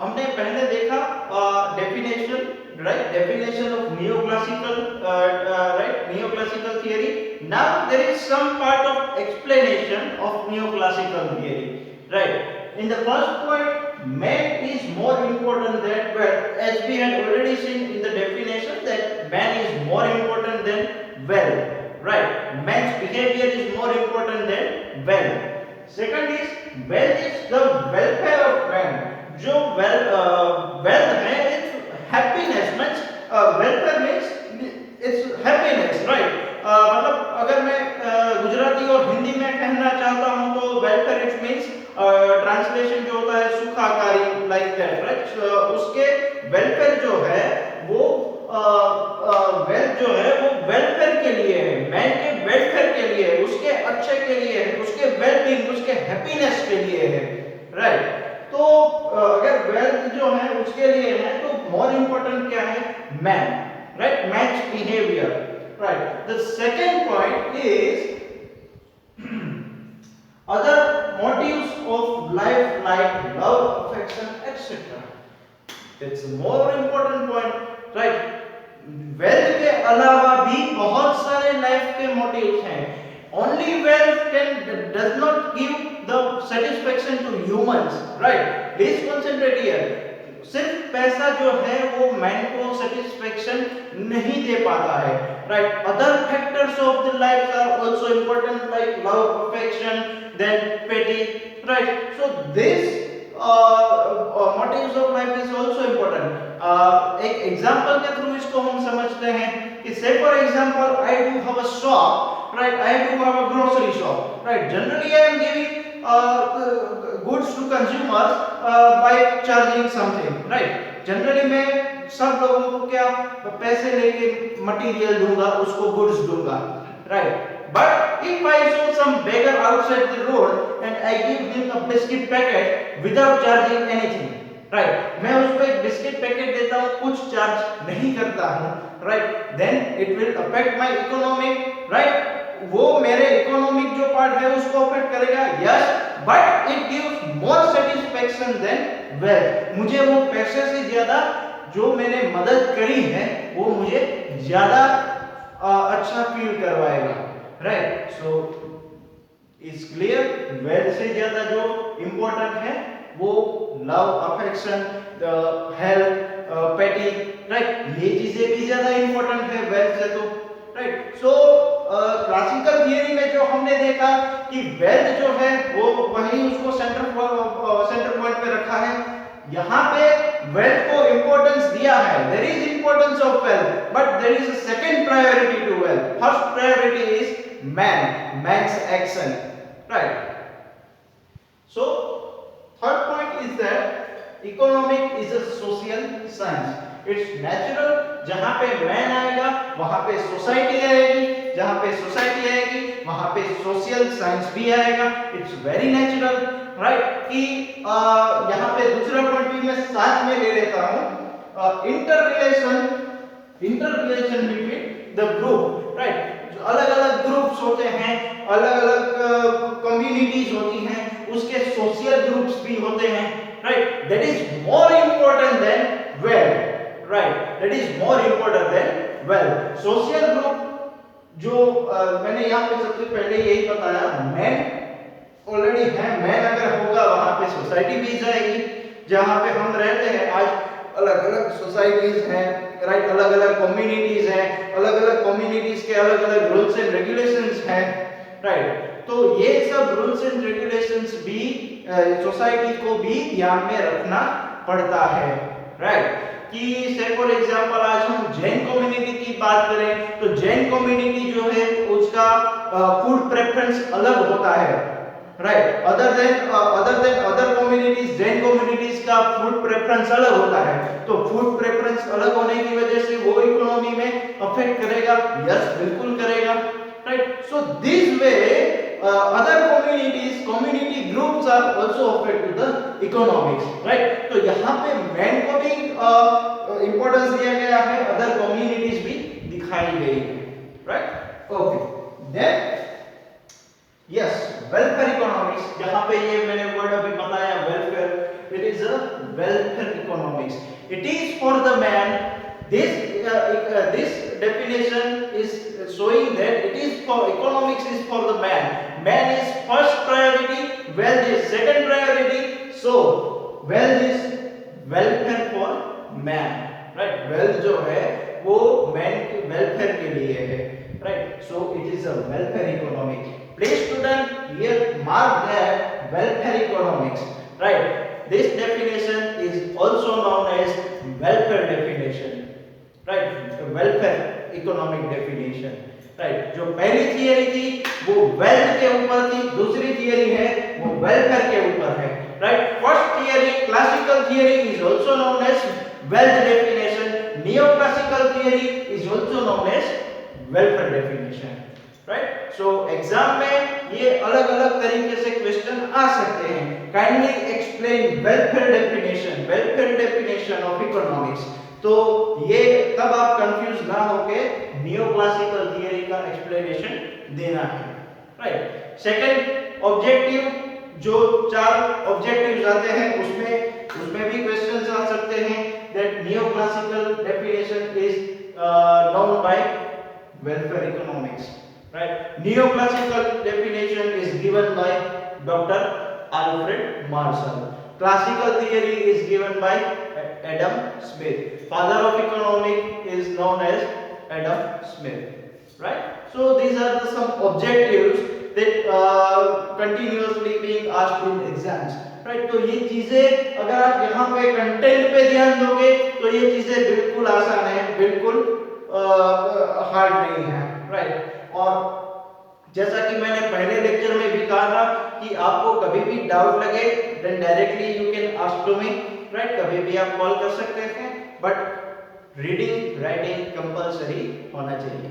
हमने पहले देखा definition, right, definition of neoclassical, right, neoclassical theory. Now there is some part of explanation of neoclassical theory, right. In the first point, man is more important than wealth, as we had already seen in the definition that man is more important than wealth, right. Man's behavior is more important than wealth. Second is, wealth is the welfare of man. जो wealth है, it's happiness, means welfare means it's happiness, right. मतलब अगर मैं गुजराती और हिंदी में कहना चाहता हूँ तो वेलफेयर इट मींस, ट्रांसलेशन जो होता है सुखाकारी, लाइक दैट, राइट. उसके वेलफेयर जो है वो वेल्थ जो है वो वेलफेयर के लिए है, मैन के वेलफेयर के लिए है, उसके अच्छे के लिए है, उसके वेलबींग, उसके हैप्पीनेस के लिए है, राइट. तो अगर वेल्थ जो है उसके लिए है तो मोर इंपॉर्टेंट क्या है, man, right, man's behaviour, right. The second point is other motives of life like love, affection, etc. It's a more important point, right. Wealth के अलावा भी बहुत सारे लाइफ के मोटिव्स हैं. Only wealth does not give the satisfaction to humans, right. Please concentrate here. सिर्फ पैसा जो है वो मैन को सेटिस्फेक्शन नहीं दे पाता है, right. Other factors of the life are also important, like love, affection, then pity, right. So this motives of life is also important. एक एग्जांपल के थ्रू इसको हम समझते हैं कि say for example I do have a shop, right, I do have a grocery shop, right. Generally I am giving goods to consumers by charging something, right. Generally मैं सब लोगों को क्या पैसे लेके मटेरियल दूंगा, उसको गुड्स दूंगा, right. But if I saw some beggar outside the road and I give him a biscuit packet without charging anything, right. मैं उसको एक बिस्किट पैकेट देता हूँ, कुछ चार्ज नहीं करता हूँ, right. Then it will affect my economic, right. वो मेरे इकोनॉमिक जो पार्ट है उसको अफेक्ट करेगा, yes, but it gives more satisfaction than wealth. मुझे वो पैसे से ज्यादा जो मैंने मदद करी है वो मुझे ज्यादा अच्छा फील करवाएगा, right. So is clear, wealth से ज्यादा जो इंपॉर्टेंट है वो लव, अफेक्शन, हेल्थ, पेटी, राइट. ये चीजें भी ज्यादा इंपॉर्टेंट है वेल्थ से, तो राइट. सो क्लासिकल थियरी में जो हमने देखा कि वेल्थ जो है वो वही उसको सेंटर पॉइंट पे रखा है. यहाँ पे वेल्थ को इंपॉर्टेंस दिया है, there is importance of wealth, but there is a second priority to wealth. First priority is man, man's action, right. So third point is that economic is a social science. It's natural, जहां पे man आएगा वहां पे society आएगी, जहां पे society आएगी वहां पे सोशल साइंस भी आएगा. It's very natural, right. कि यहां पे दूसरा पॉइंट भी मैं साथ में ले लेता हूं, inter relation between the group, right. अलग-अलग ग्रुप्स होते हैं, अलग-अलग कम्युनिटीज होती हैं, उसके सोशल ग्रुप्स भी होते हैं, right. That is more important than wealth, right. That is more important than wealth. Social group जो मैंने यहाँ पे सबसे पहले यही बताया, मैन ऑलरेडी है, मैन अगर होगा वहाँ पे सोसाइटी भी जाएगी. जहाँ पे हम रहते हैं आज अलग-अलग सोसाइटीज हैं, राइट, अलग-अलग कम्युनिटीज हैं, अलग-अलग कम्युनिटीज के अलग-अलग रूल्स एंड रेगुलेशंस हैं, राइट. तो ये सब रूल्स एंड रेगुलेशंस भी सोसाइटी को भी ध्यान में रखना पड़ता है, राइट. कि से फॉर एग्जांपल आज हम जैन कम्युनिटी की बात करें तो जैन कम्युनिटी जो है उसका फूड प्रेफरेंस अलग होता है, right. Other than other communities, Jain communities का फूड प्रेफरेंस अलग होता है. तो फूड प्रेफरेंस अलग होने की वजह से वो इकोनॉमी में अफेक्ट करेगा, यस, बिल्कुल करेगा, right. So this way other community groups are also affect to the economics, right. तो यहाँ पे मैन को भी इंपॉर्टेंस दिया गया है, अदर कम्युनिटीज भी दिखाई गई है, right. Okay, then yes, welfare economics, जहाँ पे ये मैंने वर्ड अभी बताया welfare, it is a a welfare economics. It is for the man. This definition is showing that it is for economics is for the man. Man is first priority, wealth is second priority. So wealth is welfare for man, right? Wealth जो है वो man के welfare के लिए है, right? So it is a welfare economics. Please student here mark that welfare economics, right? This definition is also known as welfare definition, right? Welfare economic definition, right? जो पहली theory थी वो wealth के ऊपर थी, दूसरी थियरी है वो वेलफेयर के ऊपर है, right? First theory, classical theory, is also known as wealth definition. Neoclassical theory is also known as welfare definition, right? So exam में ये अलग-अलग तरीके से क्वेश्चन आ सकते हैं. Kindly explain welfare definition of economics. तो ये तब आप कंफ्यूज ना होके नियोक्लासिकल थियरी का एक्सप्लेनेशन देना है, राइट? सेकंड ऑब्जेक्टिव, जो 4 ऑब्जेक्टिव्स आते हैं उसमें भी क्वेश्चंस आ सकते हैं. That neoclassical definition is known by welfare economics, right? Neoclassical definition is given by Dr. Alfred Marshall. Classical theory is given by Adam Smith. Father of economics is known as Adam Smith, right? So these are some objectives that continuously being asked in exams, right? तो ये चीजें अगर आप यहाँ पे content पे ध्यान दोगे तो ये चीजें बिल्कुल आसान है, बिल्कुल हार्ड नहीं है, राइट? और जैसा कि मैंने पहले लेक्चर में भी कहा था कि आपको कभी भी डाउट लगे then directly you can ask to me, right? कभी भी आप कॉल कर सकते हैं, बट रीडिंग राइटिंग कंपल्सरी होना चाहिए.